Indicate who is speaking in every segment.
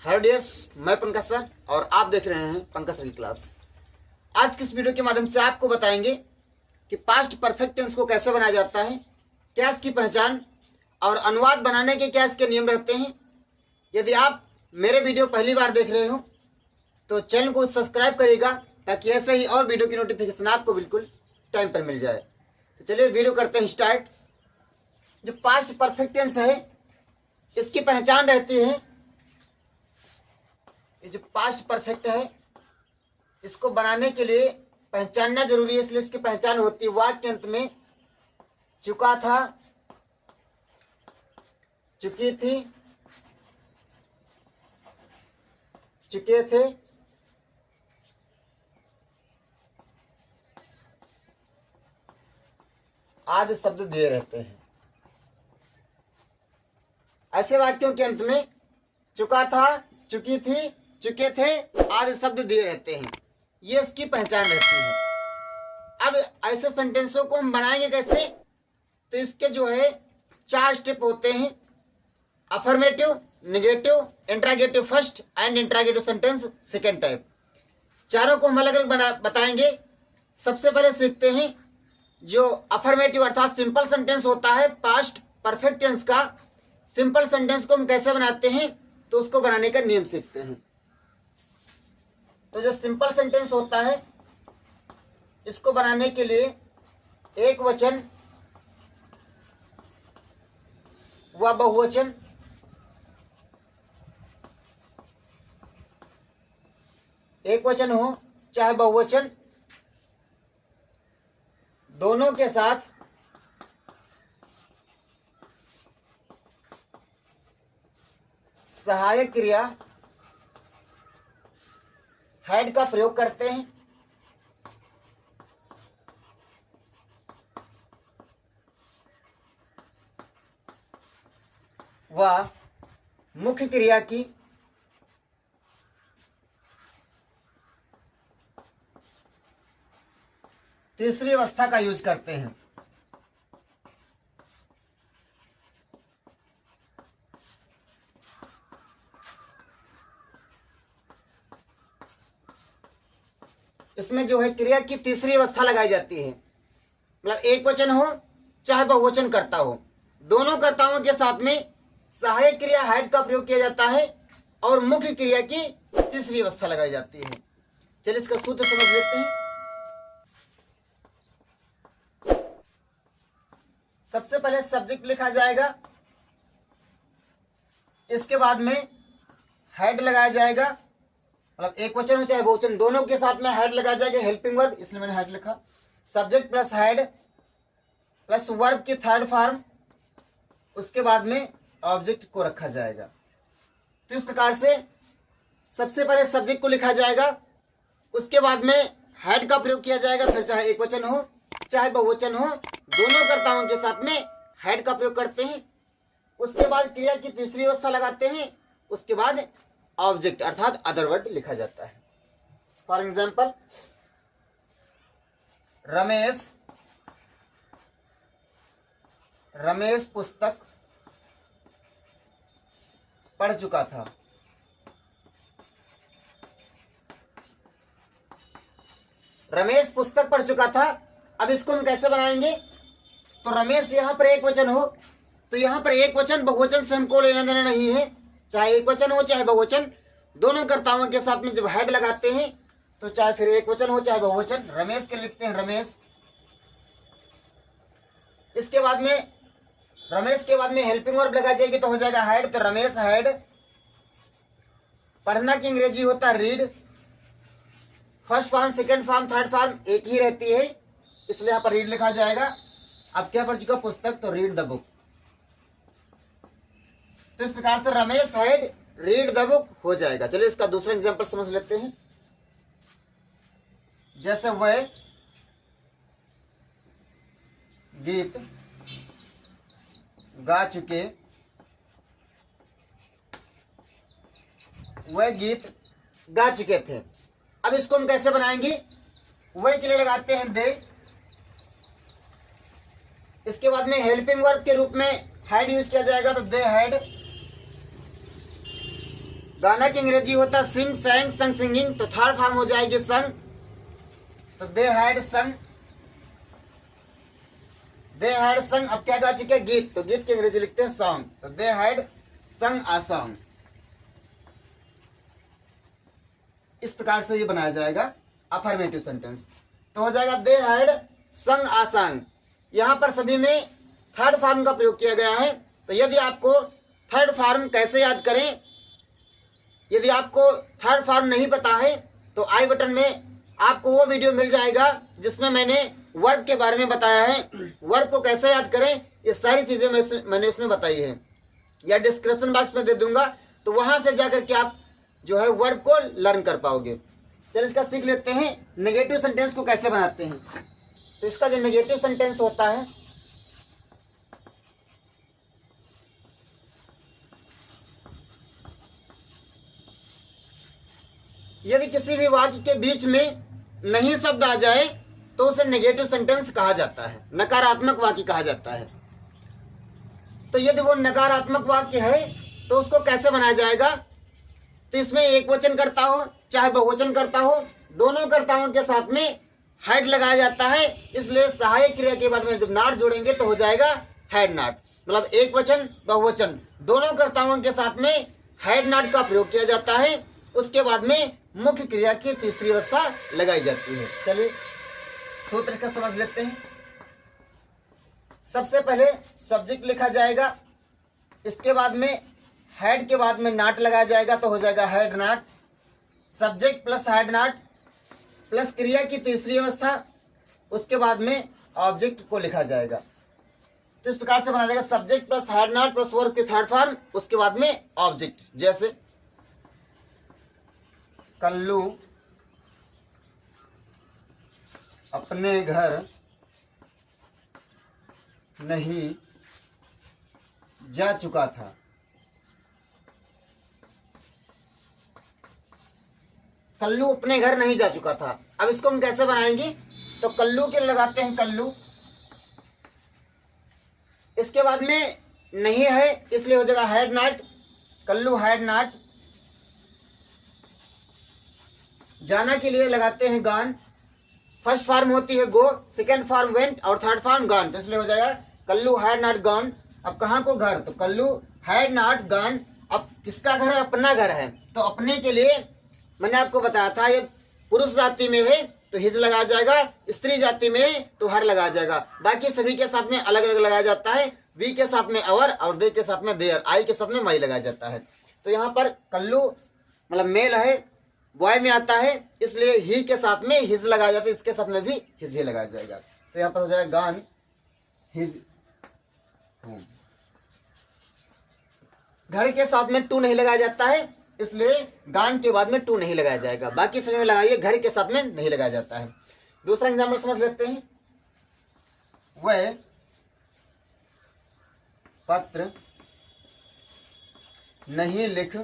Speaker 1: Hello dears, मैं Pankaj sir और आप देख रहे हैं पंकज सर की क्लास। आज की इस वीडियो के माध्यम से आपको बताएंगे कि पास्ट परफेक्ट टेंस को कैसे बनाया जाता है, क्या इसकी पहचान और अनुवाद बनाने के क्या इसके नियम रहते हैं। यदि आप मेरे वीडियो पहली बार देख रहे हो तो चैनल को सब्सक्राइब करिएगा ताकि ऐसे ही और वीडियो की नोटिफिकेशन आपको बिल्कुल टाइम पर मिल जाए। तो चलिए वीडियो करते हैं स्टार्ट। जो पास्ट परफेक्ट टेंस है इसकी पहचान रहती है, ये जो पास्ट परफेक्ट है इसको बनाने के लिए पहचानना जरूरी है, इसलिए इसकी पहचान होती है वाक्य के अंत में चुका था, चुकी थी, चुके थे, आदि शब्द दिए रहते हैं। ऐसे वाक्यों के अंत में चुका था, चुकी थी, चुके थे आदि शब्द दिए रहते हैं, ये इसकी पहचान रहती है। अब ऐसे सेंटेंसों को हम बनाएंगे कैसे, तो इसके जो है 4 स्टेप होते हैं: affirmative, negative, interrogative first and interrogative sentence second type. चारों को हम अलग अलग बताएंगे। सबसे पहले सीखते हैं जो अफर्मेटिव अर्थात सिंपल सेंटेंस होता है पास्ट परफेक्ट टेंस का। सिंपल सेंटेंस को हम कैसे बनाते हैं तो उसको बनाने का नियम सीखते हैं। तो जो सिंपल सेंटेंस होता है इसको बनाने के लिए एक वचन व बहुवचन एक वचन हो चाहे बहुवचन दोनों के साथ सहायक क्रिया हैड का प्रयोग करते हैं। वह मुख्य क्रिया की तीसरी अवस्था का यूज करते हैं। इसमें जो है क्रिया की तीसरी अवस्था लगाई जाती है, मतलब एक वचन हो चाहे बहुवचन कर्ता हो, दोनों कर्ताओं के साथ में सहायक क्रिया हैड का प्रयोग किया जाता है और मुख्य क्रिया की तीसरी अवस्था लगाई जाती है। चलिए इसका सूत्र समझ लेते हैं। सबसे पहले सब्जेक्ट लिखा जाएगा, इसके बाद में हेड लगाया जाएगा, मतलब एक वचन हो चाहे बहुवचन दोनों के साथ में हेड लगाया जाएगा, हेल्पिंग वर्ब, इसलिए मैंने हेड लिखा। Subject plus head plus verb की थर्ड फॉर्म, उसके बाद में ऑब्जेक्ट को रखा जाएगा। तो इस प्रकार से सबसे पहले सब्जेक्ट को लिखा जाएगा, उसके बाद में हेड का प्रयोग किया जाएगा, फिर चाहे एक वचन हो चाहे बहुवचन हो दोनों कर्ताओं के साथ में हेड का प्रयोग करते हैं। उसके बाद क्रिया की तीसरी अवस्था लगाते हैं, उसके बाद ऑब्जेक्ट अर्थात अदर वर्ड लिखा जाता है। फॉर एग्जाम्पल, रमेश पुस्तक पढ़ चुका था। रमेश पुस्तक पढ़ चुका था। अब इसको हम कैसे बनाएंगे, तो रमेश यहां पर एक वचन हो तो यहां पर एक वचन बहुवचन से हमको लेना देना नहीं है, चाहे एक वचन हो चाहे बहुवचन दोनों कर्ताओं के साथ में जब हेड लगाते हैं तो चाहे फिर एक वचन हो चाहे बहुवचन, रमेश के लिखते हैं रमेश। इसके बाद में रमेश के बाद में हेल्पिंग वर्ब लगा जाएगी तो हो जाएगा हेड, तो रमेश हेड। पढ़ना की अंग्रेजी होता है read. First form second form third form एक ही रहती है, इसलिए यहां पर रीड लिखा जाएगा। अब क्या पढ़ चुका पुस्तक, तो रीड द बुक। तो इस प्रकार से Ramesh head read the book हो जाएगा। चलिए इसका दूसरा एग्जांपल समझ लेते हैं। जैसे वह गीत गा चुके, वह गीत गा चुके थे। अब इसको हम कैसे बनाएंगे, वह के लिए लगाते हैं दे, इसके बाद में हेल्पिंग वर्ब के रूप में हैड यूज किया जाएगा, तो दे हैड। गाना की अंग्रेजी होता है सिंग, सैंग, संग, सिंगिंग, तो थर्ड फॉर्म हो जाएगी संग। तो दे हैड संग, दे हैड संग। अब क्या गा चुके हैं? गीत। तो गीत की अंग्रेजी लिखते हैं सॉन्ग। तो दे हैड संग आ सॉन्ग। इस प्रकार से ये बनाया जाएगा अफर्मेटिव सेंटेंस। तो हो जाएगा दे हैड संग आ सॉन्ग। यहां पर सभी में थर्ड फॉर्म का प्रयोग किया गया है। तो यदि आपको थर्ड फॉर्म कैसे याद करें, यदि आपको थर्ड फॉर्म नहीं पता है तो आई बटन में आपको वो वीडियो मिल जाएगा जिसमें मैंने वर्ब के बारे में बताया है। वर्ब को कैसे याद करें ये सारी चीजें मैंने उसमें बताई है, या डिस्क्रिप्शन बॉक्स में दे दूंगा, तो वहां से जाकर के आप जो है वर्ब को लर्न कर पाओगे। चलिए इसका सीख लेते हैं नेगेटिव सेंटेंस को कैसे बनाते हैं। तो इसका जो नेगेटिव सेंटेंस होता है, यदि किसी भी वाक्य के बीच में नहीं शब्द आ जाए तो उसे नेगेटिव सेंटेंस कहा जाता है, नकारात्मक वाक्य कहा जाता है। तो यदि वो नकारात्मक वाक्य है तो उसको कैसे बनाया जाएगा? तो इसमें एक वचन करता हो चाहे बहुवचन करता हो, दोनों कर्ताओं के साथ में हैड लगाया जाता है। इसलिए सहायक क्रिया के बाद में जब नाट जोड़ेंगे तो हो जाएगा हैड नाट। मतलब एक वचन बहुवचन दोनों कर्ताओं के साथ में हैड नाट का प्रयोग किया जाता है। उसके बाद में मुख्य क्रिया की तीसरी अवस्था लगाई जाती है। चलिए सूत्र का समझ लेते हैं। सबसे पहले सब्जेक्ट लिखा जाएगा, इसके बाद में हैड के बाद में नाट लगाया जाएगा तो हो जाएगा had not. Subject plus had not plus क्रिया की तीसरी अवस्था, उसके बाद में ऑब्जेक्ट को लिखा जाएगा। तो इस प्रकार से बना जाएगा subject plus had not plus verb की थर्ड फॉर्म, उसके बाद में ऑब्जेक्ट। जैसे कल्लू अपने घर नहीं जा चुका था। कल्लू अपने घर नहीं जा चुका था। अब इसको हम कैसे बनाएंगे? तो कल्लू के लगाते हैं कल्लू, इसके बाद में नहीं है इसलिए हो जाएगा had not, Kallu had not. जाना के लिए लगाते हैं गॉन। फर्स्ट फॉर्म होती है गो, सेकंड फॉर्म वेंट और थर्ड फॉर्म गॉन, तो इसलिए हो जाएगा कल्लू हैड नॉट गॉन। अब कहाँ को घर? तो कल्लू हैड नॉट गॉन। अब किसका घर है? अपना घर है। तो अपने के लिए मैंने आपको बताया था ये पुरुष जाति में है तो हिज लगाया जाएगा, स्त्री जाति में है तो हर लगाया जाएगा। बाकी सभी के साथ में अलग अलग लगाया जाता है। वी के साथ में अवर और दे के साथ में देयर, आई के साथ में माई लगाया जाता है। तो यहाँ पर कल्लू मतलब मेल है, बॉय में आता है, इसलिए ही के साथ में हिज लगाया जाता है, इसके साथ में भी हिज ही लगाया जाएगा। तो यहाँ पर हो जाएगा गॉन हिज होम। घर के साथ में टू नहीं लगाया जाता है, इसलिए गॉन के बाद में टू नहीं लगाया जाएगा। बाकी समय में लगाइए, घर के साथ में नहीं लगाया जाता है। दूसरा एग्जाम्पल समझ लेते हैं। वह पत्र नहीं लिख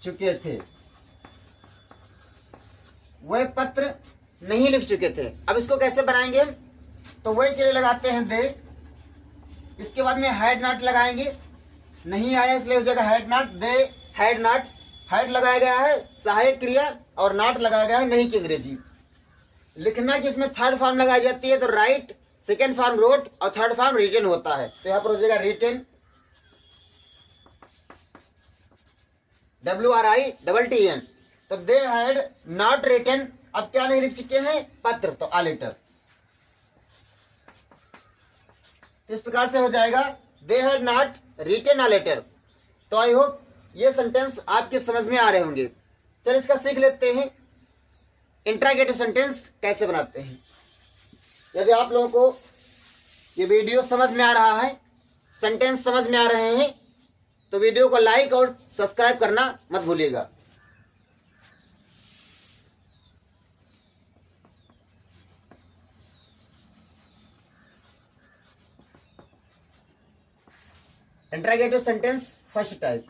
Speaker 1: चुके थे। वह पत्र नहीं लिख चुके थे। अब इसको कैसे बनाएंगे? तो वह के लिए लगाते हैं दे, इसके बाद में हैड नॉट लगाएंगे, नहीं आया इसलिए हो जाएगा had not. They had not, had लगाया गया है सहायक क्रिया और नॉट लगाया गया है नहीं की अंग्रेजी। लिखना कि इसमें थर्ड फॉर्म लगाई जाती है, तो राइट, सेकेंड फॉर्म रोट और थर्ड फॉर्म रिटन होता है। तो यहां पर हो जाएगा रिटन, WRITTEN। तो दे हैड नॉट रिटन, अब क्या नहीं लिख चुके हैं? पत्र, तो आ लेटर। इस प्रकार से हो जाएगा they had not written a letter. तो आई होप ये सेंटेंस आपके समझ में आ रहे होंगे। चलिए इसका सीख लेते हैं इंट्रागेटिव सेंटेंस कैसे बनाते हैं। यदि आप लोगों को ये वीडियो समझ में आ रहा है, सेंटेंस समझ में आ रहे हैं, तो वीडियो को लाइक और सब्सक्राइब करना मत भूलिएगा। Interrogative sentence first type.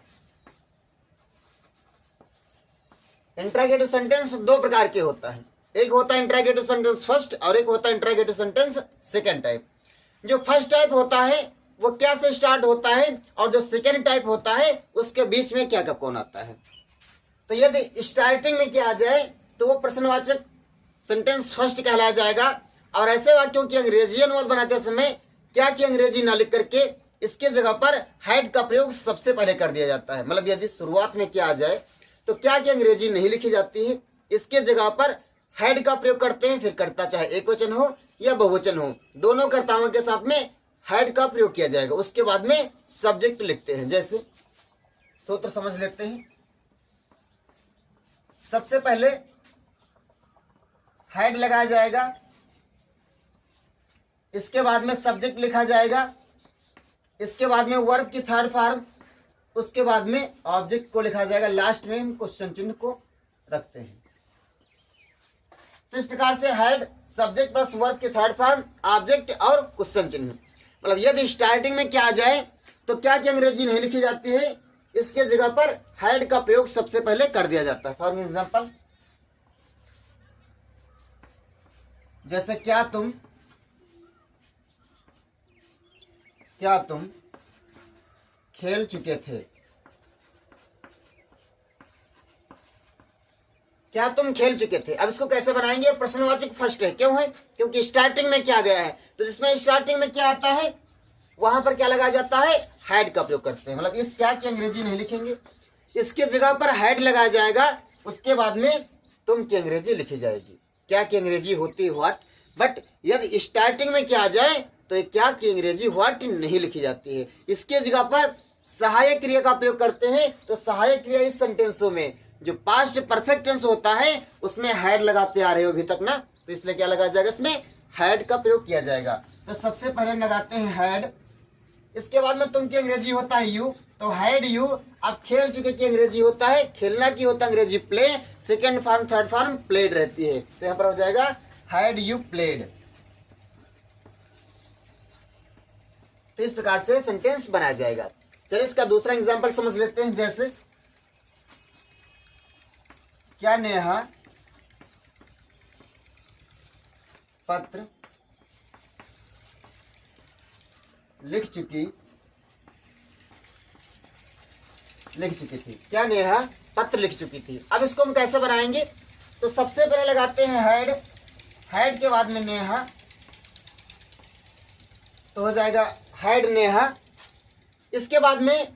Speaker 1: Interrogative sentence दो प्रकार के होता है, एक होता है इंट्रागेटिव सेंटेंस फर्स्ट और एक होता है इंट्रागेटिव सेंटेंस सेकंड टाइप। जो फर्स्ट टाइप होता है वो क्या से स्टार्ट होता है और जो सेकेंड टाइप होता है उसके बीच में क्या कब कौन आता है। तो यदि स्टार्टिंग में क्या आ जाए तो वो प्रश्नवाचक सेंटेंस फर्स्ट कहलाया जाएगा। और ऐसे वाक्यों की अंग्रेजी अनुवाद बनाते समय क्या कि अंग्रेजी ना लिख करके इसके जगह पर हैड का प्रयोग सबसे पहले कर दिया जाता है। मतलब यदि शुरुआत में क्या आ जाए तो क्या कि अंग्रेजी नहीं लिखी जाती है, इसके जगह पर हैड का प्रयोग करते हैं। फिर कर्ता चाहे एक वचन हो या बहुवचन हो, दोनों कर्ताओं के साथ में हैड का प्रयोग किया जाएगा। उसके बाद में सब्जेक्ट लिखते हैं। जैसे सूत्र समझ लेते हैं। सबसे पहले हैड लगाया जाएगा, इसके बाद में सब्जेक्ट लिखा जाएगा, इसके बाद में वर्ब की थर्ड फॉर्म, उसके बाद में ऑब्जेक्ट को लिखा जाएगा, लास्ट में हम क्वेश्चन चिन्ह को रखते हैं। तो इस प्रकार से हेड, सब्जेक्ट प्लस वर्ब की थर्ड फॉर्म, ऑब्जेक्ट और क्वेश्चन चिन्ह। मतलब यदि स्टार्टिंग में क्या आ जाए तो क्या की अंग्रेजी नहीं लिखी जाती है, इसके जगह पर हेड का प्रयोग सबसे पहले कर दिया जाता है। फॉर एग्जाम्पल जैसे क्या तुम खेल चुके थे। क्या तुम खेल चुके थे। अब इसको कैसे बनाएंगे, प्रश्नवाचक फर्स्ट है, क्यों है, क्योंकि स्टार्टिंग में क्या गया है। तो जिसमें स्टार्टिंग में क्या आता है वहां पर क्या लगाया जाता है, हैड का प्रयोग करते हैं। मतलब इस क्या की अंग्रेजी नहीं लिखेंगे, इसके जगह पर हैड लगाया जाएगा, उसके बाद में तुम की अंग्रेजी लिखी जाएगी। क्या की अंग्रेजी होती है व्हाट, बट यदि स्टार्टिंग में क्या आ जाए तो ये क्या की अंग्रेजी व्हाट नहीं लिखी जाती है। इसके जगह पर सहायक क्रिया का प्रयोग करते हैं। तो सहायक क्रिया इस सेंटेंसों में जो पास्ट परफेक्ट टेंस होता है उसमें हैड लगाते आ रहे हो अभी तक ना, तो इसलिए क्या लगाया जाएगा, इसमें हैड का प्रयोग किया जाएगा। तो सबसे पहले लगाते हैं हैड, इसके बाद में तुम की अंग्रेजी होता है यू, तो हैड यू। अब खेल चुके की अंग्रेजी होता है, खेलना की होता है अंग्रेजी play, second form third form played रहती है। तो यहां पर हो जाएगा हैड यू प्लेड। तो इस प्रकार से सेंटेंस बनाया जाएगा। चलिए इसका दूसरा एग्जांपल समझ लेते हैं। जैसे क्या नेहा पत्र लिख चुकी थी। क्या नेहा पत्र लिख चुकी थी। अब इसको हम कैसे बनाएंगे, तो सबसे पहले लगाते हैं हैड, हैड के बाद में नेहा, तो हो जाएगा हैड नेहा। इसके बाद में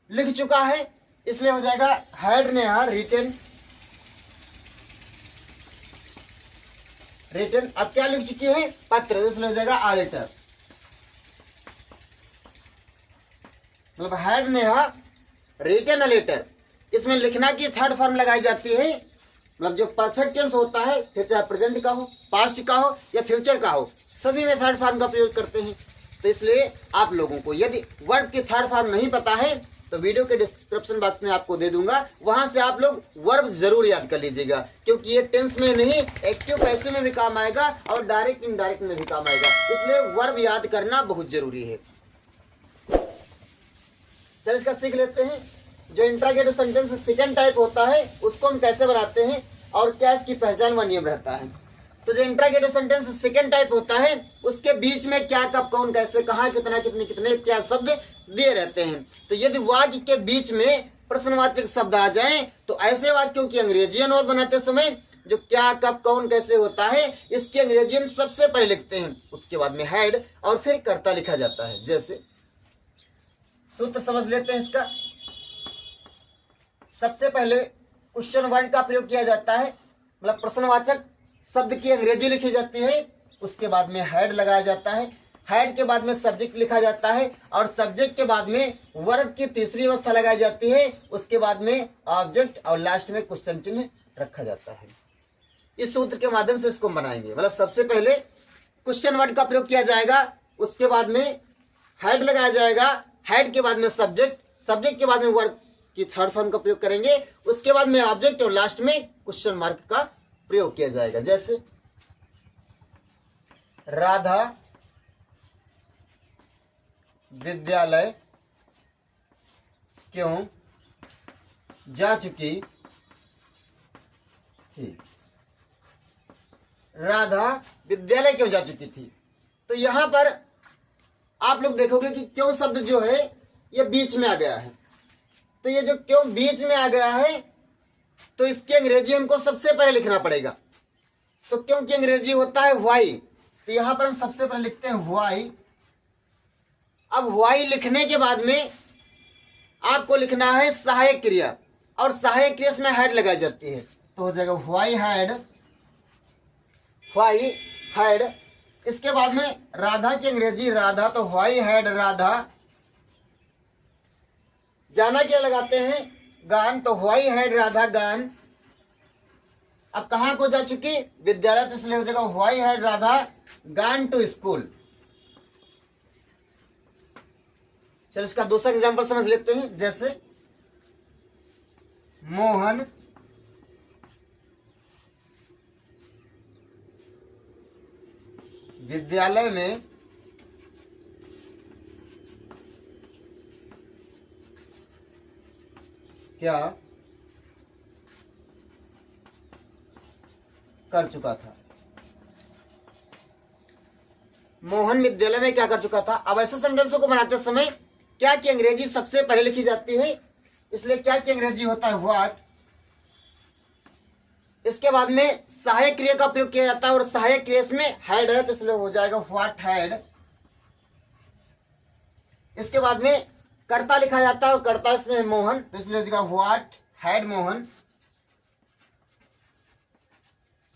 Speaker 1: लिख चुका है, इसलिए हो जाएगा हैड नेहा रिटन। अब क्या लिख चुकी है, पत्र, इसलिए हो जाएगा आ लेटर। मतलब had Neha written a letter. इसमें लिखना की थर्ड फॉर्म लगाई जाती है। मतलब जो परफेक्ट टेंस होता है, फिर चाहे प्रेजेंट का हो, पास्ट का हो या फ्यूचर का हो, सभी में थर्ड फॉर्म का प्रयोग करते हैं। तो इसलिए आप लोगों को यदि वर्ब की थर्ड फॉर्म नहीं पता है तो वीडियो के डिस्क्रिप्शन बॉक्स में आपको दे दूंगा, वहां से आप लोग वर्ब जरूर याद कर लीजिएगा, क्योंकि ये टेंस में नहीं एक्टिव पैसिव में भी काम आएगा और डायरेक्ट इनडायरेक्ट में भी काम आएगा। इसलिए वर्ब याद करना बहुत जरूरी है। चलिए इसका सीख लेते हैं। जो इंट्रागेटिव सेंटेंस सेकंड टाइप होता है उसको हम कैसे बनाते हैं और क्या इसकी पहचान व नियम रहता है। तो जो इंट्रागेटिव सेंटेंस सेकंड टाइप होता है उसके बीच में क्या कब कौन कैसे कहाँ कितना कितने कितने इत्यादि शब्द दिए रहते हैं। तो यदि वाक्य के बीच में प्रश्नवाचक शब्द आ जाए तो ऐसे वाक्यों की अंग्रेजी अनुवाद बनाते समय जो क्या कब कौन कैसे होता है इसकी अंग्रेजी हम सबसे पहले लिखते हैं, उसके बाद में हैड और फिर कर्ता लिखा जाता है। जैसे सूत्र समझ लेते हैं इसका। सबसे पहले क्वेश्चन वर्ड का प्रयोग किया जाता है, मतलब प्रश्नवाचक शब्द की अंग्रेजी लिखी जाती है, उसके बाद में हैड लगाया जाता है, हैड के बाद में सब्जेक्ट लिखा जाता है और सब्जेक्ट के बाद में वर्ब की तीसरी अवस्था लगाई जाती है, उसके बाद में ऑब्जेक्ट और लास्ट में क्वेश्चन चिन्ह रखा जाता है। इस सूत्र के माध्यम से इसको बनाएंगे। मतलब सबसे पहले क्वेश्चन वर्ड का प्रयोग किया जाएगा, उसके बाद में हैड लगाया जाएगा, हैड के बाद में सब्जेक्ट, सब्जेक्ट के बाद में वर्ब की थर्ड फॉर्म का प्रयोग करेंगे, उसके बाद में ऑब्जेक्ट और लास्ट में क्वेश्चन मार्क का प्रयोग किया जाएगा। जैसे राधा विद्यालय क्यों जा चुकी थी। राधा विद्यालय क्यों जा चुकी थी। तो यहां पर आप लोग देखोगे कि क्यों शब्द जो है ये बीच में आ गया है। तो ये जो क्यों बीच में आ गया है, तो इसकी अंग्रेजी हमको सबसे पहले लिखना पड़ेगा। तो क्यों की अंग्रेजी होता है व्हाई, तो यहां पर हम सबसे पहले लिखते हैं व्हाई। अब व्हाई लिखने के बाद में आपको लिखना है सहायक क्रिया, और सहायक क्रिया में हैड लगाई जाती है, तो हो जाएगा व्हाई हैड, व्हाई हैड। इसके बाद में राधा की अंग्रेजी राधा, तो व्हाई हैड राधा। जाना क्या लगाते हैं गान, तो व्हाई हैड राधा गान। अब कहां को जा चुकी, विद्यालय, तो इसलिए हो जाएगा व्हाई हैड राधा गान टू स्कूल। चलो इसका दूसरा एग्जांपल समझ लेते हैं। जैसे मोहन विद्यालय में क्या कर चुका था। मोहन विद्यालय में क्या कर चुका था। अब ऐसे सेंटेंसों को बनाते समय क्या की अंग्रेजी सबसे पहले लिखी जाती है, इसलिए क्या की अंग्रेजी होता है व्हाट। इसके बाद में सहायक क्रिया का प्रयोग किया जाता है, और सहायक क्रिया में हैड है, तो इसलिए हो जाएगा व्हाट हैड। इसके बाद में कर्ता लिखा जाता है, और कर्ता इसमें है मोहन, तो इसलिए हो जाएगा what had Mohan,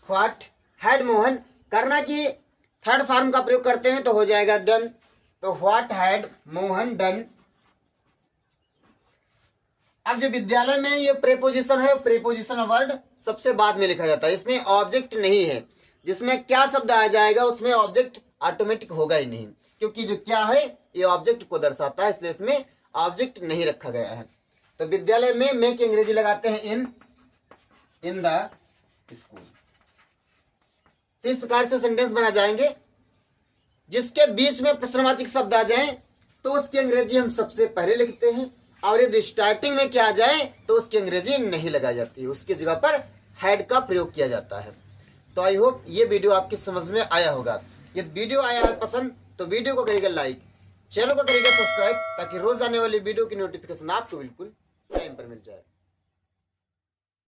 Speaker 1: what had Mohan. करना की थर्ड फॉर्म का प्रयोग करते हैं, तो हो जाएगा डन, तो व्हाट हैड मोहन डन। अब जो विद्यालय में ये प्रेपोजिशन है, प्रेपोजिशन वर्ड सबसे बाद में लिखा जाता है, इसमें ऑब्जेक्ट नहीं है। जिसमें क्या शब्द आ जाएगा उसमें ऑब्जेक्ट ऑटोमेटिक होगा ही नहीं, क्योंकि जो क्या है ये ऑब्जेक्ट को दर्शाता है, इसलिए इसमें ऑब्जेक्ट नहीं रखा गया है। तो विद्यालय में मैं की अंग्रेजी लगाते हैं इन द स्कूल। तो इस प्रकार से सेंटेंस बना जाएंगे। जिसके बीच में प्रश्नवाचक शब्द आ जाए तो उसकी अंग्रेजी हम सबसे पहले लिखते हैं, और यदि स्टार्टिंग में क्या आ जाए तो उसकी अंग्रेजी नहीं लगाई जाती है, उसकी जगह पर हैड का प्रयोग किया जाता है। तो आई होप ये वीडियो आपकी समझ में आया होगा। यदि वीडियो आया है पसंद तो वीडियो को करिएगा लाइक, चैनल को करिएगा सब्सक्राइब, ताकि रोज आने वाली वीडियो की नोटिफिकेशन आपको बिल्कुल टाइम पर मिल जाए।